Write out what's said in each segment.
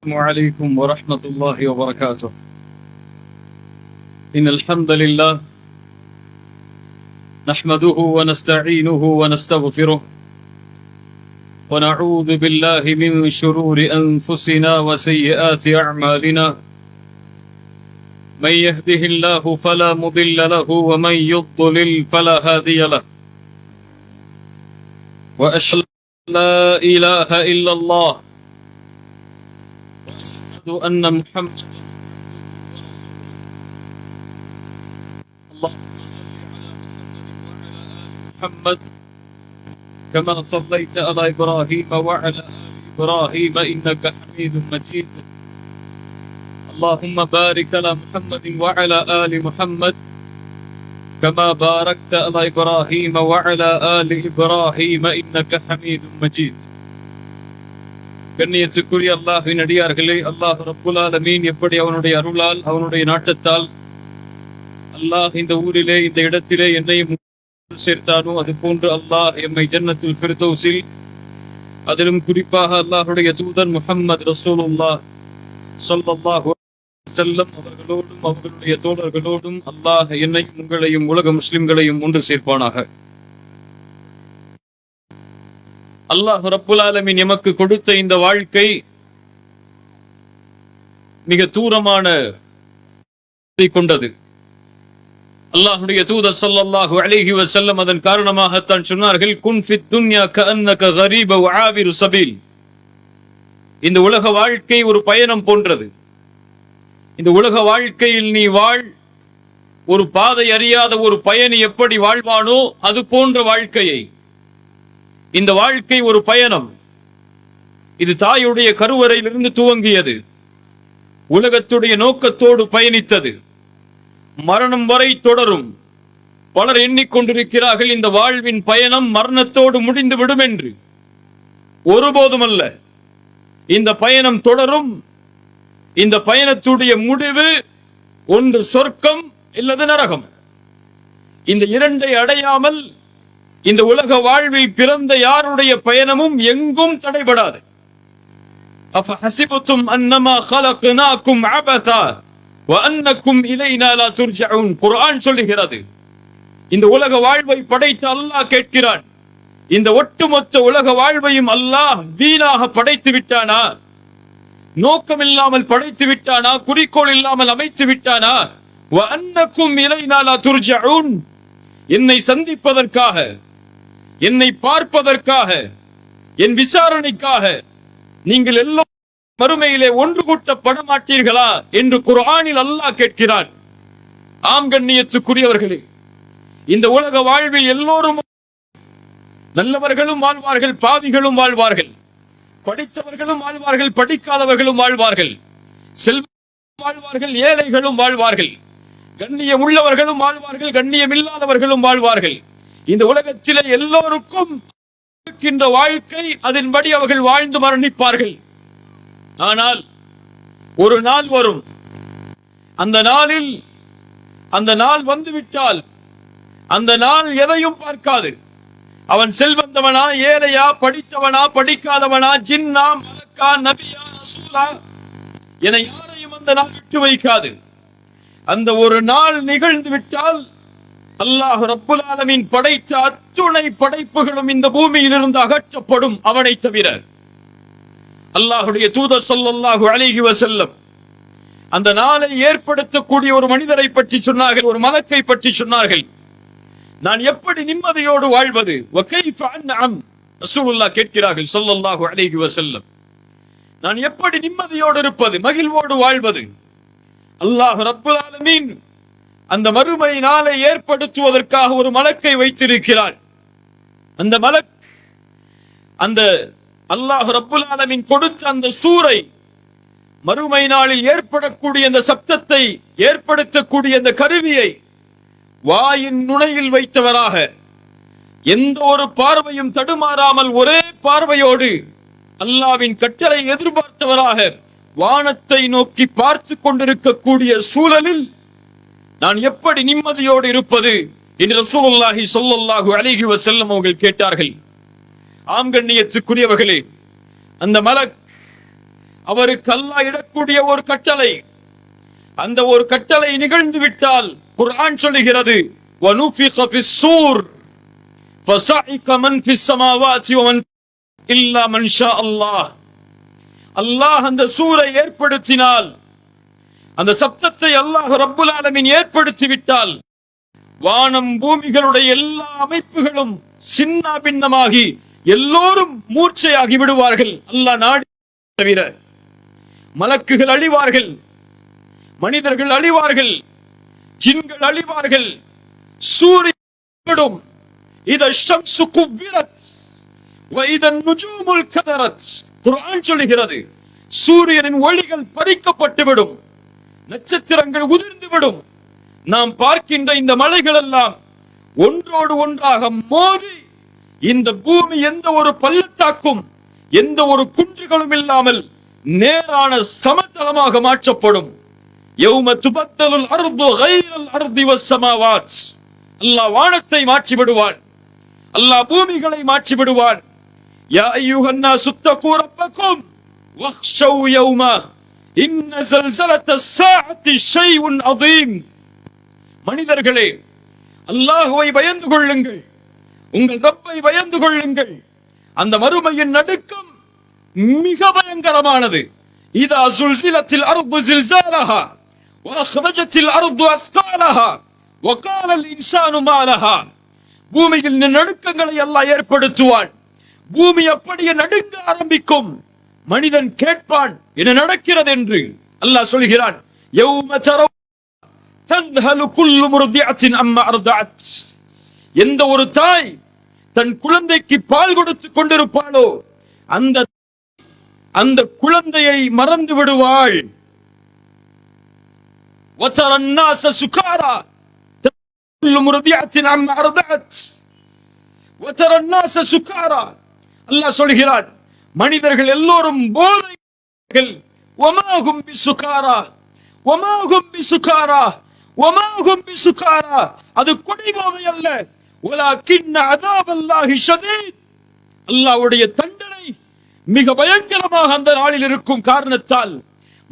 السلام عليكم ورحمة الله وبركاته. إن الحمد لله نحمده ونستعينه ونستغفره ونعوذ بالله من شرور أنفسنا وسيئات أعمالنا. من يهده الله فلا مضل له ومن يضلل فلا هادي له. وأشهد أن لا إله إلا الله أن محمد اللهم صل على محمد كما صليت على إبراهيم وعلى آل إبراهيم إنك حميد مجيد. اللهم بارك على محمد وعلى آل محمد كما باركت على إبراهيم وعلى آل إبراهيم إنك حميد مجيد. கண்ணியத்துக்குரிய அல்லாஹ்வின் அடியார்களே, அல்லாஹ் ரப்புல் ஆலமீன் எப்படி அவனுடைய அருளால் அவனுடைய நாட்டத்தால் அல்லாஹ் இந்த ஊரிலே இந்த இடத்திலே என்னையும் சேர்த்தானோ அது போன்று அல்லாஹ் எம்மை ஜன்னத்துல் ஃபிர்தௌஸில், அதிலும் குறிப்பாக அல்லாஹ்வுடைய தூதர் முஹம்மது ரசூலுல்லாஹ் ஸல்லல்லாஹு அலைஹி வஸல்லம் அவர்களோடும் அவர்களுடைய தோழர்களோடும் அல்லாஹ் என்னையும் உங்களையும் உலக முஸ்லிம்களையும் ஒன்று சேர்ப்பானாக. அல்லாஹ் ரப்புல் ஆலமீன் எமக்கு கொடுத்த இந்த வாழ்க்கை மிக தூரமான கொண்டது. அல்லாஹ்வுடைய தூதர் ஸல்லல்லாஹு அலைஹி வஸல்லம் அதன் காரணமாகத்தான் சொன்னார்கள், குன் ஃபித் துன்யா கஅன்னக கரீப வ ஆபிரு சபீல். இந்த உலக வாழ்க்கை ஒரு பயணம் போன்றது. இந்த உலக வாழ்க்கையில் நீ வாழ். ஒரு பாதை அறியாத ஒரு பயணி எப்படி வாழ்வானோ அது போன்ற வாழ்க்கையை. இந்த வாழ்க்கை ஒரு பயணம். இது தாயுடைய கருவறையிலிருந்து துவங்கியது, உலகத்துடைய நோக்கத்தோடு பயணித்தது, மரணம் வரை தொடரும். பலர் எண்ணிக்கொண்டிருக்கிறார்கள் இந்த வாழ்வின் பயணம் மரணத்தோடு முடிந்துவிடும் என்று. ஒருபோதும் அல்ல. இந்த பயணம் தொடரும். இந்த பயணத்துடைய முடிவு ஒன்று சொர்க்கம் இல்லது நரகம். இந்த இரண்டை அடையாமல் இந்த உலக வாழ்வில் பிறந்த யாருடைய பயணமும் எங்கும் தடைபடாது. அஃபஹஸிபதும் அன்னமா خلقناكم عبثا وانكم الينا لا ترجعون. குர்ஆன் சொல்லுகிறது, இந்த உலக வாழ்வை படைத்த அல்லாஹ் கேட்கிறான், இந்த ஒட்டுமொத்த உலக வாழ்வையும் அல்லாஹ் வீணாக படைத்து விட்டானா? நோக்கம் இல்லாமல் படைத்து விட்டானா? குறிக்கோள் இல்லாமல் அமைத்து விட்டானா? وانكم الينا لا ترجعون. என்னை சந்திப்பதற்காக, என்னை பார்ப்பதற்காக, என் விசாரணைக்காக நீங்கள் எல்லாம் மறுமையிலே ஒன்று கூட்டப்பட மாட்டீர்களா என்று குர்ஆனில் அல்லாஹ் கேட்கிறான். ஆம் கண்ணியத்துக்குரியவர்களே, இந்த உலக வாழ்வில் எல்லோரும் நல்லவர்களும் வாழ்வார்கள், பாவிகளும் வாழ்வார்கள், படித்தவர்களும் வாழ்வார்கள், படிக்காதவர்களும் வாழ்வார்கள், செல்வர்களும் வாழ்வார்கள், ஏழைகளும் வாழ்வார்கள், கண்ணியம் உள்ளவர்களும் வாழ்வார்கள், கண்ணியம் இல்லாதவர்களும் வாழ்வார்கள். இந்த உலகத்திலே எல்லோருக்கும் இருக்கின்ற வாழ்க்கை, அதன்படி அவர்கள் வாழ்ந்து மரணிப்பார்கள். ஆனால் ஒரு நாள் வரும். அந்த நாளில், அந்த நாள் வந்துவிட்டால் அந்த நாள் எதையும் பார்க்காது. அவன் செல்வந்தவனா, ஏழையா, படித்தவனா, படிக்காதவனா, ஜின்னா, மலக்கா, நபியா, ரசூலா என யாரையும் அந்த நாள் விட்டு வைக்காது. அந்த ஒரு நாள் நிகழ்ந்து விட்டால் அல்லாஹ் ரப்புல் ஆலமீன் படைத்த அத்துணை படைப்புகளும் இந்த பூமியில் இருந்து அகற்றப்படும், அவனை தவிர. அல்லாஹ்வுடைய தூதர் ஸல்லல்லாஹு அலைஹி வஸல்லம் அந்த நாளை ஏற்படுத்தக்கூடிய ஒரு மனிதரை பற்றி சொன்னார்கள், ஒரு மலக்கை பற்றி சொன்னார்கள். நான் எப்படி நிம்மதியோடு வாழ்வது? வகைஃப அன்அம். ரசூலுல்லாஹ் கேட்கிறார்கள் ஸல்லல்லாஹு அலைஹி வஸல்லம், நான் எப்படி நிம்மதியோடு இருப்பது, மகிழ்வோடு வாழ்வது? அல்லாஹ் ரப்புல் ஆலமீன் அந்த மறுமை நாளை ஏற்படுத்துவதற்காக ஒரு மலக்கை வைத்திருக்கிறார். அந்த மலக், அந்த அல்லாஹ் ரப்புல் ஆலமீன் கொடுத்த அந்த சூரை, மறுமை நாளில் ஏற்படக்கூடிய அந்த சப்தத்தை ஏற்படுத்தக்கூடிய அந்த கருவியை வாயின் நுனையில் வைத்தவராக, எந்த ஒரு பார்வையும் தடுமாறாமல் ஒரே பார்வையோடு அல்லாஹ்வின் கட்டளை எதிர்பார்த்தவராக வானத்தை நோக்கி பார்த்து கொண்டிருக்கக்கூடிய சூழலில் நான் எப்படி நிம்மதியோடு இருப்பது என்று ரசூலுல்லாஹி ஸல்லல்லாஹு அலைஹி வஸல்லம் அவர்கள் கேட்டார்கள். ஆம் கண்ணியத்துக்குரியவர்களே, அந்த மலக் அவருக்கு அல்லாஹ் இடக்கூடிய ஒரு கட்டளை. அந்த ஒரு கட்டளை நிகழ்ந்து விட்டால் குர்ஆன் சொல்லுகிறது, وَنُفِخَ فِي الصُّورِ فَصَعِقَ مَنْ فِي السَّمَاوَاتِ وَمَنْ إِلَّا مَنْ شَاءَ اللَّهُ. அல்லாஹ் அந்த சூரை ஏற்படுத்தினால், அந்த சப்தத்தை அல்லாஹ் ரப்புல் ஆலமீன் ஏற்படுத்தி விட்டால், வானம் பூமிகளுடைய எல்லா அமைப்புகளும் சின்ன பின்னமாகி எல்லோரும் மூர்ச்சையாகி விடுவார்கள். அல்லாஹ் நாடி தவிர மலக்குகள் அழிவார்கள், மனிதர்கள் அழிவார்கள், ஜின்கள் அழிவார்கள், சூரியன் இத ஷம்சு குவ்விரத் வ இத நுஜூமுல் கதரத். குர்ஆன் சொல்கிறது, சூரியனின் ஒளிகள் பறிக்கப்பட்டுவிடும், நட்சத்திரங்கள் உதிர்ந்துவிடும். நாம் பார்க்கின்ற இந்த மலைகள் எல்லாம் ஒன்றோடு ஒன்றாக மோதி இந்த பூமி எந்த ஒரு பள்ளத்தாக்கும் எந்த ஒரு குன்றுகளும் இல்லாமல் நேரான சமதளமாக மாற்றப்படும். யௌம துபத்தலுல் அர்து கைரல் அர்தி வஸ்ஸமாவாத். அல்லாஹ் வானத்தை மாற்றி விடுவான், அல்லாஹ் பூமிகளை மாற்றி விடுவான். யா அய்யுஹன் நாஸு தகூ ரப்பக்கும் வக்ஷௌ யௌமா இன்ன ஸல்ஸலத்தஸ் ஸாஅத்தி ஷைஉன் அதீம். மனிதர்களே, அல்லாஹ்வை பயந்து கொள்ளுங்கள், உங்கள் ரப்பை பயந்து கொள்ளுங்கள். அந்த மறுமையின் நடுக்கம் மிக பயங்கரமானது. இதா ஸுல்ஸிலத்தில் அர்து ஸில்ஸாலஹா வ அக்ரஜத்தில் அர்து அஸ்காலஹா வ காலல் இன்சானு மா லஹா. பூமியில் நடுக்கங்களை அல்லாஹ் ஏற்படுத்துவான். பூமி அப்படியே நடுங்க ஆரம்பிக்கும். மனிதன் கேட்பான், என்ன நடக்கிறது என்று. அல்லாஹ் சொல்கிறான், யௌம தரௌ தذهل كل مرضعة عما أرضعت. எந்த ஒரு தாய் தன் குழந்தைக்கு பால் கொடுத்து கொண்டிருப்பாளோ அந்த குழந்தையை மறந்து விடுவாள். وترى الناس سكارى كل مرضعة عما أرضعت وترى الناس سكارى. அல்லாஹ் சொல்கிறான், மனிதர்கள் எல்லோரும் போதைகள். وما هم بسكارى وما هم بسكارى وما هم بسكارى. அது குடிபோதை அல்ல. ولكن عذاب الله شديد. அல்லாஹ்வுடைய தண்டனை மிக பயங்கரமாக அந்த நாளில் இருக்கும் காரணத்தால்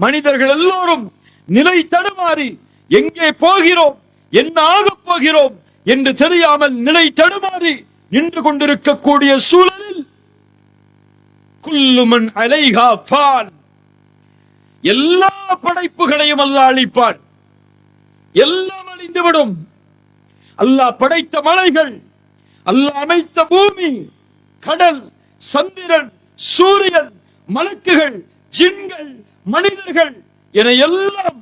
மனிதர்கள் எல்லோரும் நிலை தடுமாறி எங்கே போகிறோம், என்ன ஆகப் போகிறோம் என்று தெரியாமல் நிலை தடுமாறி நின்று கொண்டிருக்கக்கூடிய சூழலில் குல்லு மன் அலைஹா ஃபான். எல்லா படைப்புகளையும் அல்லாஹ் அழிப்பான், எல்லாம் அழிந்துவிடும். அல்லாஹ் படைத்த மலைகள், அல்லாஹ் அமைத்த பூமி, கடல், சந்திரன், சூரியன், மலக்குகள், ஜின்கள், மனிதர்கள் என எல்லாம்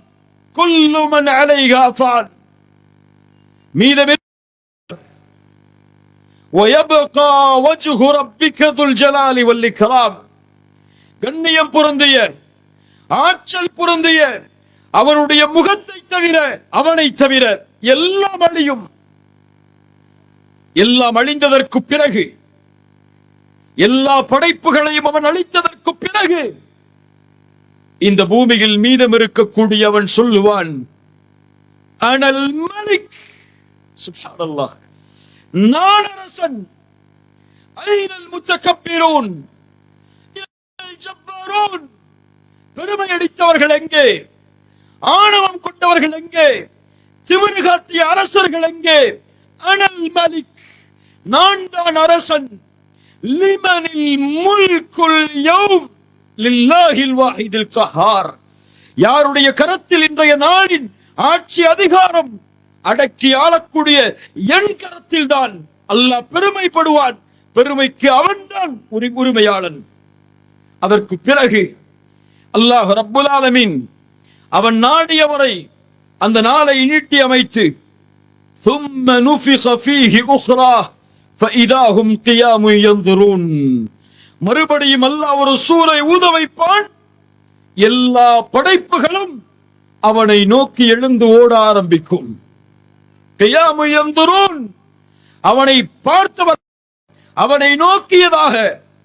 குல்லு மன் அலைஹா ஃபான். மீதமே وَيَبْقَى وَجْهُ رَبِّكَ ذُو الْجَلَالِ وَالْإِكْرَامِ. கண்ணியம் பொருந்திய, ஆற்றல் பொருந்திய அவனுடைய முகத்தை தவிர, அவனை தவிர எல்லாம் அழியும். எல்லாம் அழிந்ததற்கு பிறகு, எல்லா படைப்புகளையும் அவன் அழித்ததற்கு பிறகு இந்த பூமியில் மீதம் இருக்கக்கூடிய அவன் சொல்லுவான், அனல் மலிக். சுப்ஹானல்லாஹ், நான் அரசன். ஐனல் முத்தகப்பிரூன் ஜப்பாரூன். பெருமை அடித்தவர்கள் எங்கே? ஆணவம் கொண்டவர்கள் எங்கே? திமிரு காட்டிய அரசர்கள் எங்கே? அனல் மலிக், நான் தான் அரசன். லிமனில் முல்குல் யௌம் லில்லாஹில் வாஹிதில் கஹார். யாருடைய கரத்தில் இன்றைய நாளின் ஆட்சி அதிகாரம் அடக்கி ஆளக்கூடிய என் கரத்தில் தான் அல்லாஹ் பெருமைப்படுவான். பெருமைக்கு அவன்தான் உரிமையாளன். அதற்கு பிறகு அல்லாஹ் ரப்புல் ஆலமீன் அவன் நாடியவரை அந்த நாளை நீட்டி அமைத்து ثم نفخ فيه أخرى فإذا هم قيام ينظرون. மறுபடியும் அல்லாஹ் ஒரு சூரை ஊத வைப்பான். எல்லா படைப்புகளும் அவனை நோக்கி எழுந்து ஓட ஆரம்பிக்கும். قيام ينظرون. அவனை பார்த்தவர், அவனை நோக்கியதாக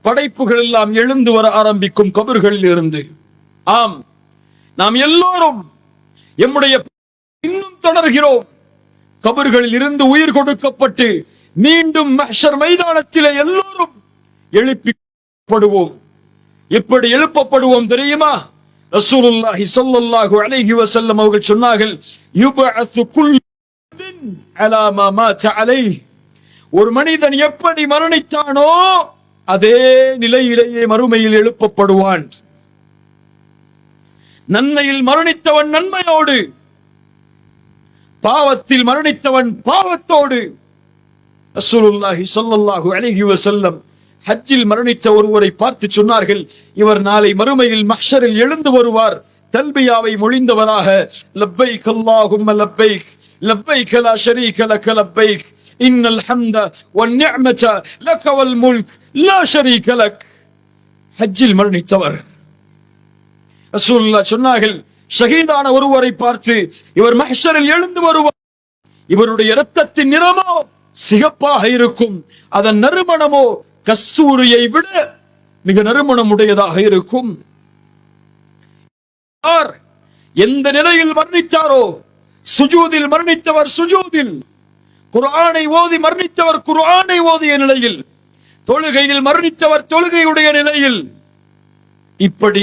படைப்புகள் எல்லாம் எழுந்து வர ஆரம்பிக்கும் கபர்களில் இருந்து. ஆம், நாம் எல்லோரும் எம்முடைய இன்னும் தொடர்கிறோம். கபர்களில் இருந்து உயிர் கொடுக்கப்பட்டு மீண்டும் மஹ்ஷர் மைதானத்திலே எல்லோரும் எழுப்பிப்படுவோம். எப்படி எழுப்பப்படுவோம் தெரியுமா? ரசூலுல்லாஹி ஸல்லல்லாஹு அலைஹி வஸல்லம் அவர்கள் சொன்னார்கள், யுபஅஸு குல்லுன் அலா மா மாத அலைஹி. ஒரு மனிதன் எப்படி மரணித்தானோ அதே நிலையிலேயே மறுமையில் எழுப்பப்படுவான். நன்மையில் மரணித்தவன் நன்மையோடு, பாவத்தில் மரணித்தவன் பாவத்தோடு. ரசூலுல்லாஹி ஸல்லல்லாஹு அலைஹி வஸல்லம் ஹஜ்ஜில் மரணித்த ஒருவரை பார்த்து சொன்னார்கள், இவர் நாளை மறுமையில் மஹ்ஷரில் எழுந்து வருவார் தல்பியாவை மொழிந்தவராக. லப்பைக் அல்லாஹும்ம லப்பைக் லப்பைக் லா ஷரீக லக லப்பைக் இன்னல் ஹம்த வன் நிஅமத லக வல் முல்க் லா ஷரீக லக். ஹஜ்ஜில் மரணித்தவர். ரசூலுல்லாஹ் சொன்னார்கள், ஷஹீதான ஒருவரை பார்த்து இவர் மஹ்ஷரில் எழுந்து வருவார், இவருடைய இரத்தத்தின் நிறமோ சிகப்பாக இருக்கும், அதன் நறுமணமோ கஸ்தூரியை விட மிக நறுமணம் உடையதாக இருக்கும். எந்த நிலையில் மரணித்தாரோ, சுஜூதில் மரணித்தவர் சுஜூதில், குர்ஆனை ஓதி மரணித்தவர் குர்ஆனை ஓதிய நிலையில், தொழுகையில் மரணித்தவர் தொழுகையுடைய நிலையில், இப்படி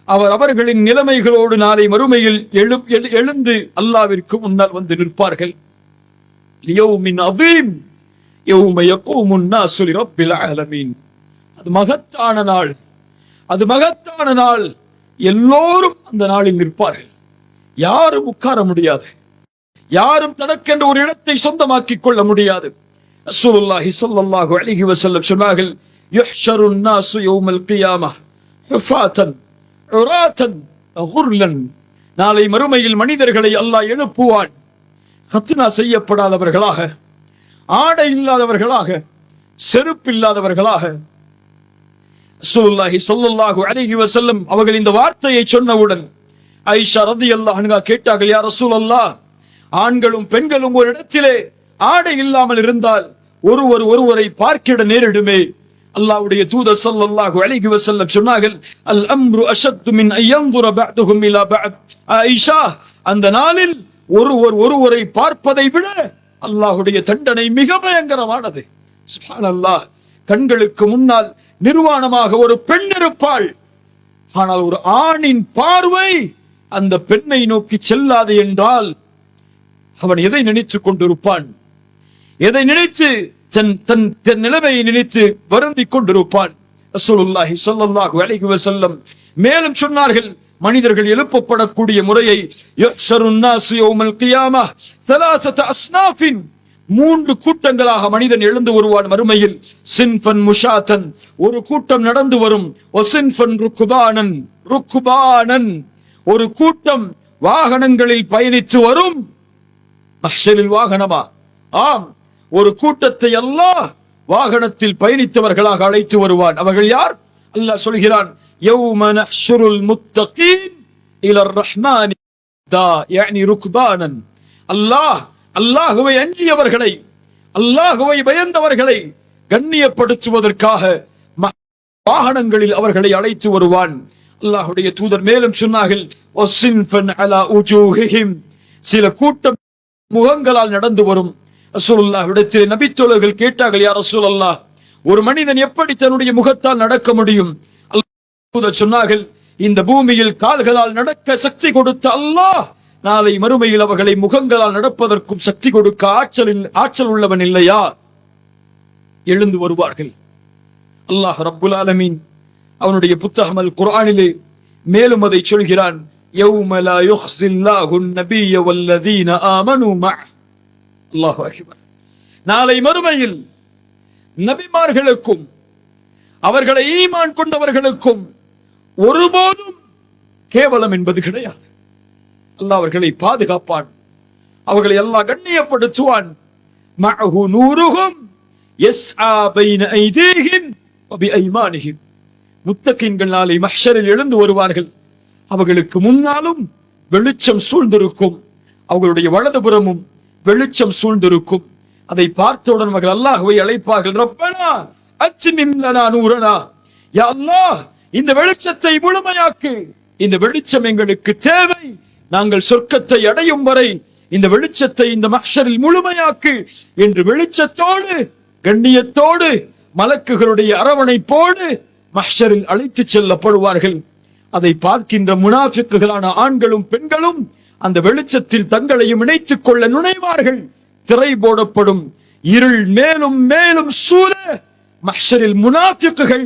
அவர்களின் நிலைமைகளோடு நாளை மறுமையில் எழுந்து அல்லாஹ்விற்கு முன்னால் வந்து நிற்பார்கள். லியௌமின் அதீம் யௌம யகூமுன் நாஸு லிரப்பில் ஆலமீன். அது மகத்தான நாள், அது மகத்தான நாள். எல்லோரும் அந்த நாளில் நிற்பார்கள். யாரும் உட்கார முடியாது, யாரும் தனக்கென்ற ஒரு இடத்தை சொந்தமாக்கிக் கொள்ள முடியாது. ரசூலுல்லாஹி ஸல்லல்லாஹு அலைஹி வஸல்லம் சொன்னார்கள், யுஹ்ஷருன் நாஸு யௌமல் கியாமஹ் ஹுஃபாத்தன் உராத்தன் குர்லன். நாளை மறுமையில் மனிதர்களை அல்லாஹ் எழுப்புவான், ஹத்னா செய்யப்படாதவர்களாக, ஆடை இல்லாதவர்களாக, செருப்பு இல்லாதவர்களாக. ரசூலுல்லாஹி ஸல்லல்லாஹு அலைஹி வஸல்லம் அவர்கள் இந்த வார்த்தையை சொன்னவுடன் ஆயிஷா ரலியல்லாஹு அன்ஹா கேட்டார்கள், யா ரசூலல்லாஹ், ஆண்களும் பெண்களும் ஒரு இடத்திலே ஆடை இல்லாமல் இருந்தால் ஒருவரை பார்க்கிட நேரிடுமே. அல்லாஹ்வுடைய தூதர் ஸல்லல்லாஹு அலைஹி வஸல்லம் சொன்னார்கள், அல் அம்ரு அஷத்து மின் அய்யன்துர பஅதுஹும் இலா பஅத். ஆயிஷா, அந்த நாளில் ஒருவரை பார்ப்பதை விட அல்லாஹ்வுடைய தண்டனை மிக பயங்கரமானது. சுப்ஹானல்லாஹ். கண்களுக்கு முன்னால் நிர்வாணமாக ஒரு பெண் இருப்பாள், ஆனால் ஒரு ஆணின் பார்வை அந்த பெண்ணை நோக்கி செல்லாது என்றால் அவன் எதை நினைத்துக் கொண்டிருப்பான்? எதை நினைத்து தன் நிலைமையை நினைத்து வருந்திக் கொண்டிருப்பான்? ரசூலுல்லாஹி ஸல்லல்லாஹு அலைஹி வஸல்லம் மேலும் சொன்னார்கள், மனிதர்கள் எழுப்பப்படக்கூடிய முறையை, யுஹ்ஷருன் நாஸு யௌமல் கியாமஹ் ثلاثه اصناف. 3 கூட்டங்களாக மனிதன் எழுந்து வருவான் மறுமையில். சின்ஃபன் முஷாத்தன், ஒரு கூட்டம் நடந்து வரும். வசின்ஃபன் ருக்குபானன், ஒரு கூட்டம் வாகனங்களில் பயணித்து வரும். மஹ்ஷரில் வாகனமா? ஆம், ஒரு கூட்டத்தை அல்லாஹ் வாகனத்தில் பயணித்தவர்களாக அழைத்து வருவான். அவர்கள் யார்? அல்லாஹ் சொல்கிறான், யௌம நஹ்ஷுருல் முத்தகீன் இலர் ரஹ்மானி தா, யானி ருக்பானன். அல்லாஹ்வை அஞ்சியவர்களை, அல்லாஹ்வை பயந்தவர்களை கண்ணியப்படுத்துவதற்காக வாகனங்களில் அவர்களை அழைத்து வருவான். அல்லாஹ்வுடைய தூதர் மேலும் சொன்னார்கள், வஸின்ஃபன் அலா உஜூஹிஹிம், சில கூட்டம் முகங்களால் நடந்து வரும். ரசூலுல்லாஹ் இடத்திலே நபித்தோழர்கள் கேட்டார்கள், யா ரசூலல்லாஹ், ஒரு மனிதன் எப்படி தன்னுடைய முகத்தால் நடக்க முடியும்? அல்லாஹ் சொன்னார்கள், இந்த பூமியில் கால்களால் நடக்க சக்தி கொடுத்த அல்லாஹ் நாளை மறுமையில் அவர்களை முகங்களால் நடப்பதற்கும் சக்தி கொடுக்க ஆற்றல் உள்ளவன் இல்லையா? எழுந்து வருவார்கள். அல்லாஹ் ரப்புல் ஆலமீன் அவனுடைய புத்தகம் அல் குர்ஆனிலே மேலும் அதை சொல்கிறான், யௌம லா யுஹ்ஸில்லாஹு நபிய்ய வல்லதீன ஆமனூ மஅஹ். அல்லாஹு அக்பர். நாளை மறுமையில் நபிமார்களுக்கும் அவர்களை ஈமான் கொண்டவர்களுக்கும் ஒருபோதும் கேவலம் என்பது கிடையாது. அல்லாஹ் அவர்களை பாதுகாப்பான், அவர்களை அல்லாஹ் கண்ணியப்படுத்துவான். மஅஹு நூருஹும் யஸ்ஆ பைன ஐதீஹிம் வ பிஐமானிஹிம். முத்தகீன்கள் நாளை மஹ்ஷரில் எழுந்து வருவார்கள். அவர்களுக்கு முன்னாலும் வெளிச்சம் சூழ்ந்திருக்கும், அவர்களுடைய வலதுபுறமும் வெளிச்சம் சூழ்ந்திருக்கும். அதை பார்த்தவுடன் அவர்கள் அல்லாஹ்வை அழைப்பார்கள், ரப்பனா அத்மிம் லனா நூரனா, யா அல்லாஹ், இந்த வெளிச்சத்தை முழுமையாக்கு, இந்த வெளிச்சம் எங்களுக்கு தேவை, நாங்கள் சொர்க்கத்தை அடையும் வரை இந்த வெளிச்சத்தை இந்த மஹ்ஷரில் முழுமையாக்கு என்று வெளிச்சத்தோடு கண்ணியத்தோடு மலக்குகளுடைய அரவணைப்போடு மஹ்ஷரில் அழைத்துச் செல்லப்படுவார்கள். அதை பார்க்கின்ற முனாஃபிக்குகளான ஆண்களும் பெண்களும் அந்த வெளிச்சத்தில் தங்களையும் இணைத்துக் கொள்ள நுழைவார்கள். திரை போடப்படும். இருள் மேலும் மேலும் சூழ மஹ்ஷரில் முனாஃபிக்குகள்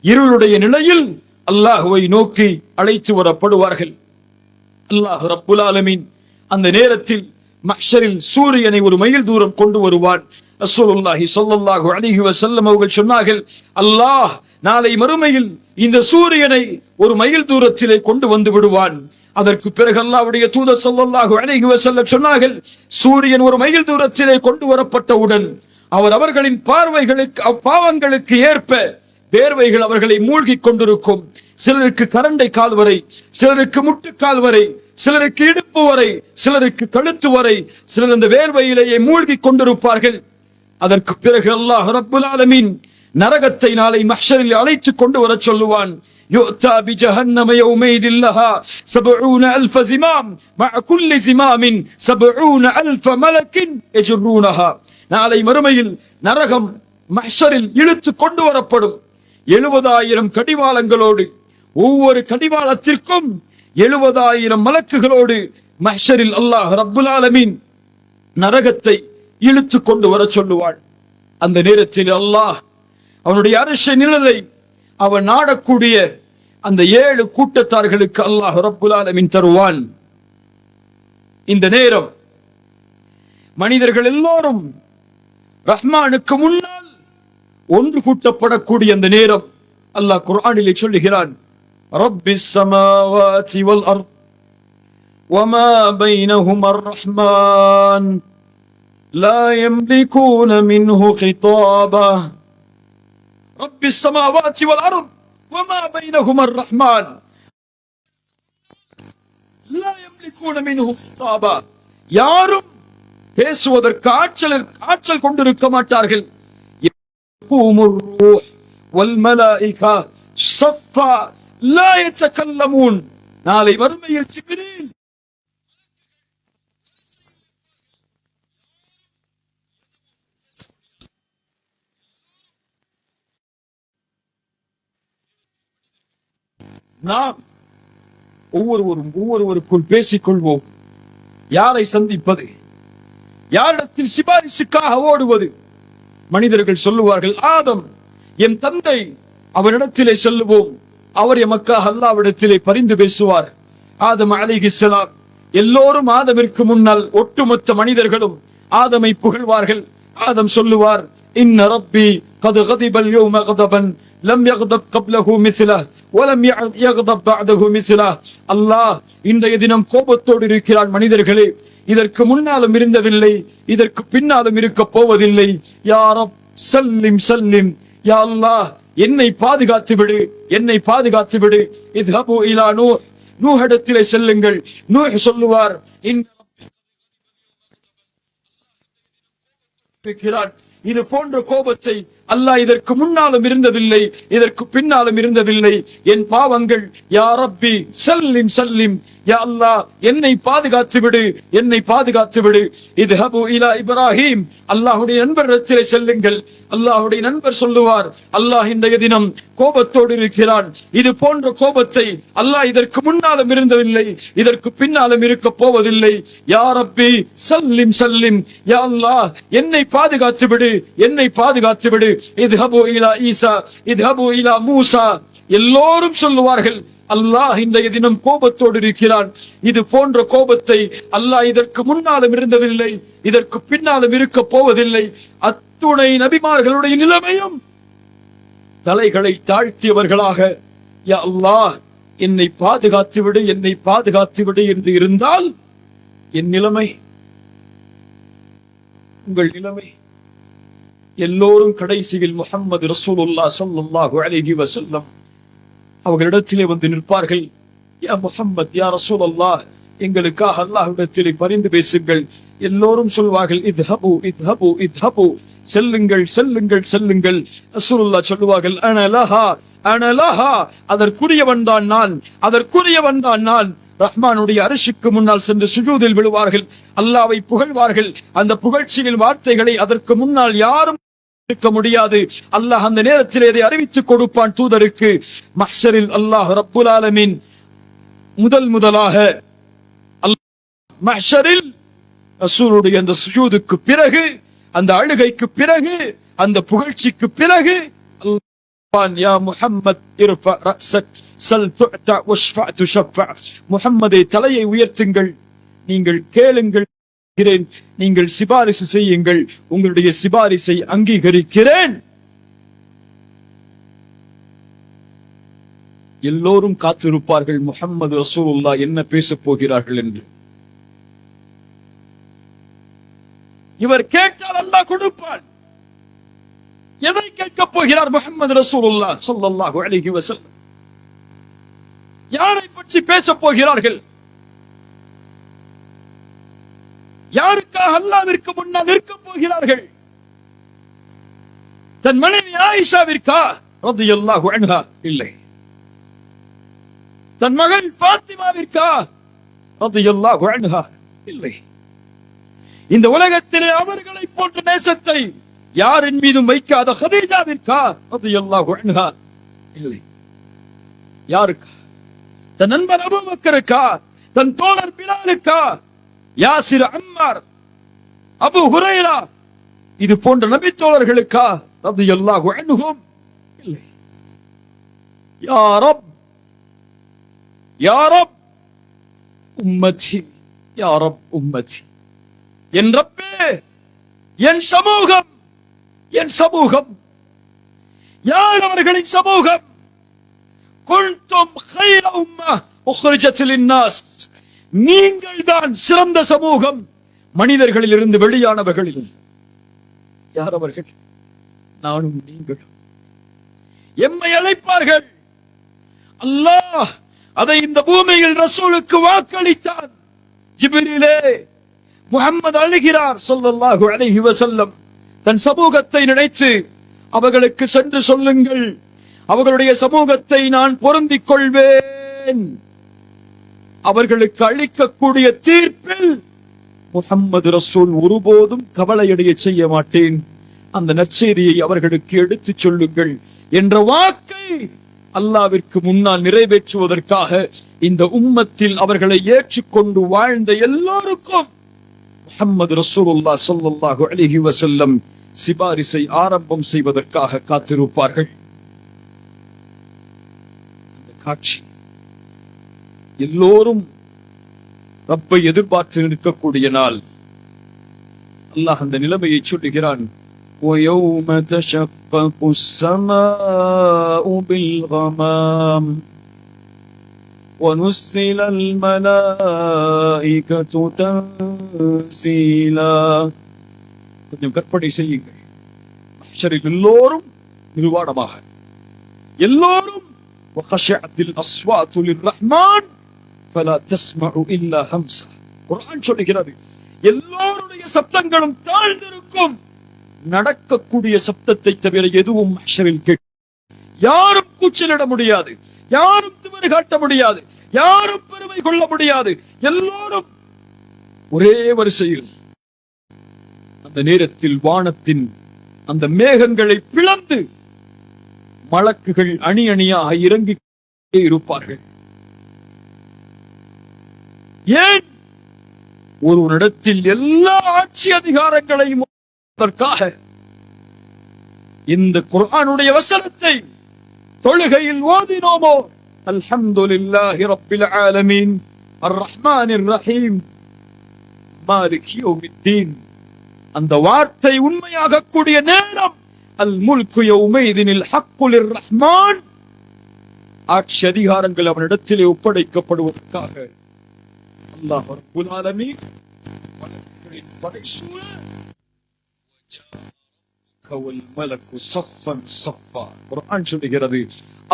இருளுடைய நிலையில் அல்லாஹுவை நோக்கி அழைத்து வரப்படுவார்கள். அல்லாஹ் ரப்புல் ஆலமீன் அந்த நேரத்தில் மஹ்ஷரில் சூரியனை ஒரு மைல் தூரம் கொண்டு வருவான். ரசூலுல்லாஹி ஸல்லல்லாஹு அலைஹி வஸல்லம் அவர்கள் சொன்னார்கள், அல்லாஹ் நாளை மறுமையில் இந்த சூரியனை ஒரு மைல் தூரத்திலே கொண்டு வந்து விடுவான். அதற்கு பிறகு அல்லாஹ்வுடைய தூதர் ஸல்லல்லாஹு அலைஹி வஸல்லம் சொன்னார்கள், சூரியன் ஒரு மைல் தூரத்திலே கொண்டு வரப்பட்டவுடன் அவர்களின் பார்வைகளுக்கு பாவங்களுக்கு ஏற்ப வேர்வைகள் அவர்களை மூழ்கி கொண்டிருக்கும். சிலருக்கு கரண்டை கால் வரை, சிலருக்கு முட்டுக்கால் வரை, சிலருக்கு இடுப்பு வரை, சிலருக்கு கழுத்து வரை, சிலர் அந்த வேர்வையிலேயே மூழ்கி கொண்டிருப்பார்கள். அதற்கு பிறகு அல்லாஹ் ரப்புல் ஆலமீன் நரகத்தை நாளை மஹ்ஷரில் அழைத்துக் கொண்டு வர சொல்லுவான். யுத்தா பிஜஹன்னம யௌமைதில் லஹா 70000 ஜிமாம் மஅ குல்லி ஜிமாமின் 70000 மலக்கின் யஜ்ரூனஹா. நாளை மறுமையில் நரகம் மஹ்ஷரில் இழுத்து கொண்டு வரப்படும். 70000 கடிவாளங்களோடு, ஒவ்வொரு கடிவாளத்திற்கும் 70000 மலக்குகளோடு மஹ்ஷரில் அல்லாஹ் ரப்புல் ஆலமீன் நரகத்தை இழுத்து கொண்டு வர சொல்லுவாள். அந்த நேரத்தில் அல்லாஹ் அவனுடைய அரிஷ நிழலை அவன் நாடக்கூடிய அந்த 7 கூட்டத்தார்களுக்கு அல்லாஹ் ரப்புல் ஆலமீன் தருவான். இந்த நேரம் மனிதர்கள் எல்லோரும் ரஹ்மானுக்கு முன்னால் ஒன்று கூட்டப்படக்கூடிய அந்த நேரம் அல்லாஹ் குர்ஆனிலே சொல்லுகிறான், ரப்பிஸ் ஸமாவாதி வல் அர்த் வமா பைனஹுமா அர்-ரஹ்மான் லா யம்லிகூன மின்ஹு கிதாபா. ரப்பிஸ் ஸமாவாதி வல் அர்த் வமா பைனஹுமா அர்-ரஹ்மான் லா யம்லிகூன மின்ஹு கிதாபா. யாரும் பேசுவதற்கு ஆற்றல் கொண்டிருக்க மாட்டார்கள். والملائكة صفا لا يتكلمون. நாளை மறுமையில் ஜிப்ரீல் நாம் ஒவ்வொருவருக்குள் பேசிக் கொள்வோம். யாரை சந்திப்பது, யாரிடத்தில் சிபாரிசுக்காக ஓடுவது? மனிதர்கள் சொல்லுவார்கள், ஆதம் என் தந்தை, அவரிடத்திலே செல்லுவோம், அவர் எமக்காக அல்லாஹ்விடத்திலே பரிந்து பேசுவார். ஆதம் அலைஹிஸ்ஸலாம் எல்லோரும் ஆதமிற்கு முன்னால் ஒட்டுமொத்த மனிதர்களும் ஆதமை புகழ்வார்கள். ஆதம் சொல்லுவார், இன்ன ரப்பி கத் கதிபல் யௌம கதபன் லம் யக்தப் கப்லஹு மிஸ்லஹ் வலம் யக்தப் பஅதஹு மிஸ்லஹ். அல்லாஹ் இன்றைய தினம் கோபத்தோடு இருக்கிறான். மனிதர்களே, இதற்கு முன்னாலும் இருந்ததில்லை, இதற்கு பின்னாலும் இருக்க போவதில்லை. யா ரப் சல்லிம் சல்லிம், யா அல்லாஹ் என்னை பாதுகாத்து விடு, என்னை பாதுகாத்து விடு. இத்ஹபு இலா நூஹ், நூஹிடத்திலே செல்லுங்கள். நூஹ் சொல்லுவார், இது போன்ற கோபத்தை அல்லாஹ் இதற்கு முன்னாலும் இருந்ததில்லை, இதற்கு பின்னாலும் இருந்ததில்லை. என் பாவங்கள், யா ரப்பி சல்லிம் சல்லிம், யா அல்லாஹ் என்னை பாதுகாத்து விடு, என்னை பாதுகாத்து விடு. இத்ஹபு இலா இப்ராஹிம், அல்லாஹ்வுடைய நண்பரிடத்திலே செல்லுங்கள். அல்லாஹ்வுடைய நண்பர் சொல்லுவார், அல்லாஹ் இன்றைய தினம் கோபத்தோடு இருக்கிறான். இது போன்ற கோபத்தை அல்லாஹ் இதற்கு முன்னாலும் இருந்ததில்லை, இதற்கு பின்னாலும் இருக்க போவதில்லை. யா ரப்பி சல்லிம் சல்லிம், யா அல்லாஹ் என்னை பாதுகாத்து விடு, என்னை பாதுகாத்து விடு. இத்ஹபு இலா ஈசா, இத்ஹபு இலா மூசா. எல்லோரும் சொல்லுவார்கள், அல்லாஹ் இன்றைய தினம் கோபத்தோடு இருக்கிறான். இது போன்ற கோபத்தை அல்லாஹ் இதற்கு முன்னாலும் இருந்ததில்லை, இதற்கு பின்னாலும் இருக்க போவதில்லை. அத்துணை நபிமார்களுடைய நிலைமையும் தலைகளை தாழ்த்தியவர்களாக, யா அல்லாஹ் என்னை பாதுகாத்து விடு, என்னை பாதுகாத்து விடு என்று இருந்தால் என் நிலைமை, உங்கள் நிலைமை. எல்லோரும் கடைசியில் முஹம்மது ரசூலுல்லாஹ் ஸல்லல்லாஹு அலைஹி வஸல்லம் அவர்களிடத்திலே வந்து நிற்பார்கள். யா முஹம்மத், யா ரசூலல்லாஹ், எங்களுக்காக அல்லாஹ்விடத்திலே பரிந்து பேசுங்கள். எல்லோரும் சொல்வார்கள், இத்ஹபு இத்ஹபு இத்ஹபு, செல்லுங்கள் செல்லுங்கள் செல்லுங்கள். ரசூலுல்லாஹ் சொல்லுவார்கள், அன லஹா அன லஹா, அதற்குரியவன் தான் நான், அதற்குரியவன் தான் நான். ரஹ்மானுடைய அரிஷுக்கு முன்னால் சென்று சுஜூதில் விழுவார்கள், அல்லாஹ்வை புகழ்வார்கள். அந்த புகழ்ச்சியின் வார்த்தைகளை அதற்கு முன்னால் யாரும் இருக்க முடியாது. அல்லாஹ் அந்த நேரத்தில் இதை அறிவித்துக் கொடுப்பான் தூதருக்கு. மஹ்ஷரில் அல்லாஹ் ரப்புல் ஆலமீன் முதலாக மஹ்ஷரில் ரசூலுடைய அந்த சுஜூதுக்கு பிறகு, அந்த அழுகைக்கு பிறகு, அந்த புகழ்ச்சிக்கு பிறகு யா முஹம்மத் இர்ஃபா ரஅஸக் ஸல் துஅதா வஷ்ஃபா துஷஃபா, முஹம்மதே தலையை உயர்த்துங்கள், நீங்கள் கேளுங்கள், நீங்கள் சிபாரிசு செய்யுங்கள், உங்களுடைய சிபாரிசை அங்கீகரிக்கிறேன். எல்லோரும் காத்திருப்பார்கள் முஹம்மது ரசூலுல்லாஹ் என்ன பேசப் போகிறார்கள் என்று. இவர் கேட்டால் அல்லாஹ் கொடுப்பான். எதை கேட்கப் போகிறார் முஹம்மது ரசூலுல்லாஹ் ஸல்லல்லாஹு அலைஹி வஸல்லம்? யாரை பற்றி பேசப் போகிறார்கள்? யாருக்காக அல்லாஹ்விற்கு முன்னால் நிற்கப் போகிறார்கள்? தன் மனைவி ஆயிஷாவிற்கா ரலியல்லாஹு அன்ஹா? இல்லை. தன் மகள் ஃபாத்திமாவிற்கா ரலியல்லாஹு அன்ஹா? இல்லை. இந்த உலகத்திலே அவர்களை போன்ற நேசத்தை யாரின் மீதும் வைக்காத கதீஜாவிற்கா ரலியல்லாஹு அன்ஹா? இல்லை. யாருக்கா? தன் நண்பர் அபூபக்கருக்கா? தன் தோழர் பிலாலுக்கா? யாசிர், அம்மார், அபு ஹுரைரா, இது போன்ற நபி தோழர்களுக்கா ரலியல்லாஹு அன்ஹும்? இல்லை. யா ரப், யா ரப் உம்மதி, யா ரப் உம்மதி, என் ரப்பே, என் சமூகம், என் சமூகம். யார் அவர்களின் சமூகம்? குன்தும் கைர உம்ம உக்ரிஜத் லின்னாஸ், நீங்கள் தான் சிறந்த சமூகம் மனிதர்களில் இருந்து வெளியானவர்களில். யார் அவர்கள்? நானும் நீங்களும். எம்மை அழைப்பார்கள். அல்லாஹ் அதை இந்த பூமியில் ரசூலுக்கு வாக்களித்தான். ஜிப்ரீலே, முஹம்மது அழுகிறார் ஸல்லல்லாஹு அலைஹி வஸல்லம். தன் சமூகத்தை நினைத்து அவர்களுக்கு சென்று சொல்லுங்கள், அவர்களுடைய சமூகத்தை நான் பொருந்திக் கொள்வேன். அவர்களுக்கு அளிக்கக்கூடிய தீர்ப்பில் முஹம்மது ரசூல் ஒருபோதும் கவலையடைய செய்ய மாட்டேன். அந்த நற்செய்தியை அவர்களுக்கு எடுத்துச் சொல்லுங்கள் என்ற வாக்கை அல்லாஹ்விற்கு முன்னால் நிறைவேற்றுவதற்காக இந்த உம்மத்தில் அவர்களை ஏற்றுக்கொண்டு வாழ்ந்த எல்லோருக்கும் முஹம்மது ரசூலுல்லாஹ் ஸல்லல்லாஹு அலைஹி வஸல்லம் சிபாரிசை ஆரம்பம் செய்வதற்காக காத்திருப்பார்கள். அந்த காட்சி எல்லோரும் ரப்பை எதிர்பார்த்து நிற்கக்கூடிய நாள். அல்லாஹ் அந்த நிலைமையை சொல்லுகிறான். وَيَوْمَ تَشَقَّقُ السَّمَاءُ بِالْغَمَامِ وَنُزِّلَ الْمَلَائِكَةُ تَنزِيلًا. கொஞ்சம் கற்பனை செய்யுங்கள். மஹ்ஷரில் எல்லோரும் நிர்வாணமாக, எல்லோரும் وَخَشَعَتِ الْأَصْوَاتُ لِلرَّحْمَنِ فَلَا تَسْمَعُ إِلَّا هَمْسًا. குர்ஆன் சொல்லுகிறது, எல்லோருடைய சப்தங்களும் தாழ்ந்திருக்கும், நடக்கக்கூடிய சப்தத்தை தவிர எதுவும் மஹ்ஷரில் கேட்க, யாரும் கூச்சலிட முடியாது, யாரும் திமிரு காட்ட முடியாது, யாரும் பெருமை கொள்ள முடியாது. எல்லோரும் ஒரே வரிசையில் அந்த நேரத்தில் வானத்தின் அந்த மேகங்களை பிளந்து மலக்குகள் அணி அணியாக இறங்கி இருப்பார்கள். ஏன்? ஒரு இடத்தில் எல்லா ஆட்சி அதிகாரங்களையும் இந்த குர்ஆனுடைய வசனத்தை தொழுகையில் ஓதினோமோ, அல்ஹம்துலில்லாஹி ரப்பில் ஆலமீன் அர் ரஹ்மானிர் ரஹீம் மாலிக் யௌமித்தீன், அந்த வார்த்தை உண்மையாக கூடிய நேரம் அல் முல்கு யௌமைதினில் ஹக்கு லிர்ரஹ்மான், ஆட்சி அதிகாரங்கள் அவனிடத்திலே ஒப்படைக்கப்படுவதற்காக அல்லாஹ் ரப்புல் ஆலமீன் மலக்குகளின் படைசூழ வல் மலக்கு ஸஃபன் ஸஃபா. குர்ஆன் சொல்லுகிறது,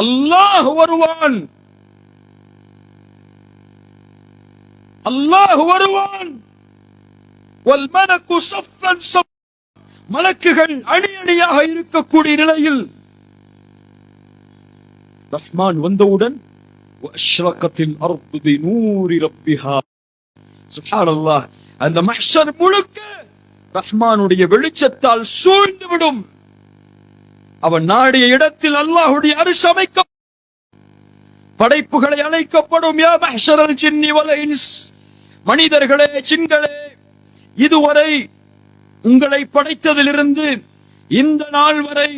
அல்லாஹ் வருவான், அல்லாஹ் வருவான், வல் மலக்கு ஸஃபன் ஸஃபா, மலக்குகள் அணி அணியாக இருக்கக்கூடிய நிலையில் ரஹ்மான் வந்தவுடன் வஅஷ்ரகத்தில் அர்து பிநூரி ரப்பிஹா. சுப்ஹானல்லாஹ், அந்த மஹ்ஷர் முழுக்க ரஹ்மானுடைய வெளிச்சத்தால் சூழ்ந்துவிடும். அவன் நாடிய இடத்தில் அல்லாஹ்வுடைய அரிஷ் அமைக்க படைப்புகளை அழைக்கப்படும். யா மஹ்ஷரல் ஜின்னி வல் இன்ஸ், மனிதர்களே ஜின்களே, இதுவரை உங்களை படைத்ததிலிருந்து இந்த நாள் வரை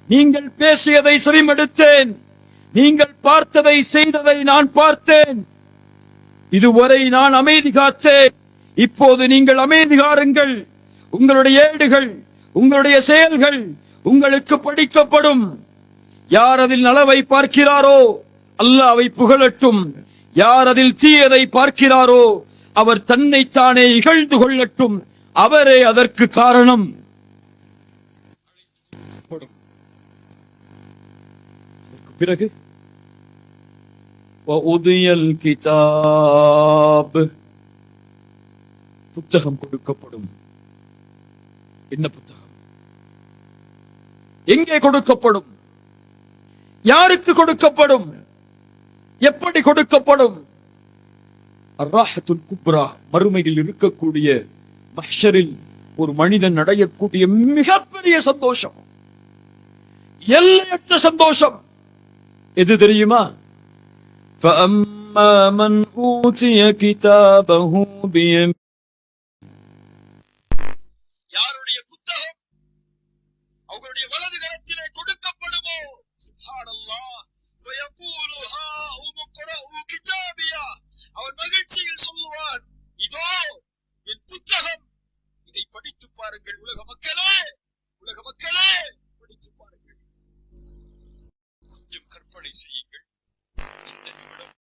நீங்கள் பேசியதை செவிமடுத்தேன், நீங்கள் பார்த்ததை செய்ததை நான் பார்த்தேன். இதுவரை நான் அமைதி காத்தேன், இப்போது நீங்கள் அமைதி காருங்கள். உங்களுடைய ஏடுகள், உங்களுடைய செயல்கள் உங்களுக்கு படிக்கப்படும். யார் அதில் நலவை பார்க்கிறாரோ அல்லாஹ்வை புகழட்டும், யார் அதில் தீயதை பார்க்கிறாரோ அவர் தன்னைத்தானே இகழ்ந்து கொள்ளட்டும், அவரே அதற்கு காரணம். பிறகு கிதாப், புத்தகம் கொடுக்கப்படும். என்ன புத்தகம்? எங்கே கொடுக்கப்படும்? யாருக்கு கொடுக்கப்படும்? எப்படி கொடுக்கப்படும்? அர்ராஹத்துல் குப்ரா, மறுமையில் இருக்கக்கூடிய மஹ்ஷரில் ஒரு மனிதன் அடையக்கூடிய மிகப்பெரிய சந்தோஷம், எல்லையற்ற சந்தோஷம் எது தெரியுமா? فَأَمَّا مَنْ أُوتِيَ كِتَابَهُ بِيَمِينِهِ, யாருடைய புத்தகம் அவருடைய வலது கரத்திலே கொடுக்கப்படுமோ, சுப்ஹானல்லாஹ், فَيَقُولُ هَاؤُمُ اقْرَءُوا كِتَابِيَهْ, அவன் மகிழ்ச்சியில் சொல்லுவான், இதோ